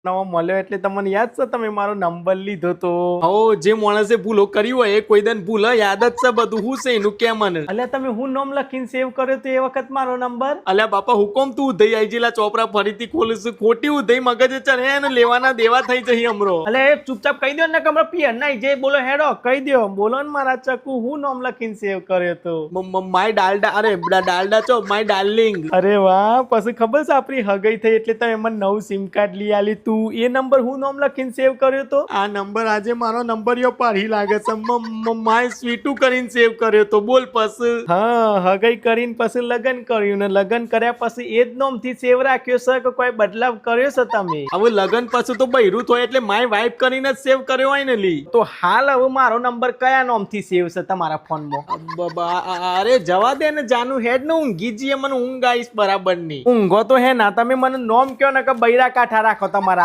નવો મળ્યો એટલે તમને યાદ છે તમે મારો નંબર લીધો તો હો જે માણસે ભૂલો કરી હોય એ કોઈ દન ભૂલ યાદ જ છે બધું. હું છે એનું કે મને અલ્યા તમે હું નામ લખીને સેવ કર્યો તો એ વખત મારો નંબર? અલ્યા બાપા હુકમ તું ઉધઈ આઈ જેલા ચોપરા ફરીથી ખોલીશું. ખોટી ઉધઈ મગજ ચડે ને લેવાના દેવા થઈ જઈ હમરો. અલે ચૂપચાપ કહી દો ને કે હમણાં પિયર ના જે બોલો હેડો કહી દો. બોલો ને મારા ચકુ હું નામ લખીને સેવ કર્યો તો? માય ડાલડા, અરે ડાલડા ચો માય ડાર્લિંગ. અરે વાહ, પછી ખબર છે આપણી હગઈ થઈ એટલે તમે મને નવું સિમ કાર્ડ લઈ આલી. તું એ નંબર હું નામ લખીને સેવ કર્યો તો? આ નંબર આજે મારો નંબર યો પાડી લાગે છે. માય સ્વીટુ કરીને સેવ કર્યો તો. બોલ પછી. હા, હગઈ કરીને પછી લગ્ન કર્યું ને લગ્ન કર્યા પછી એ જ નામથી સેવ રાખ્યો છે કે કોઈ બદલાવ કર્યો છે તમે? હવે લગ્ન પછી તો બૈરું થાય એટલે માય વાઇફ કરીને જ સેવ કર્યો હોય ને લી. તો હાલ હવે મારો નંબર કયા નામથી સેવ છે તમારા ફોનમાં? અરે જવા દે ને જાનું હેડ ને ઊંઘી જઈએ. મને ઊંઘ આવીશ બરાબર ની. ઊંઘો તો હે ના, તમે મને નોમ કયો ને કે બૈરા કાંઠા રાખો તમારા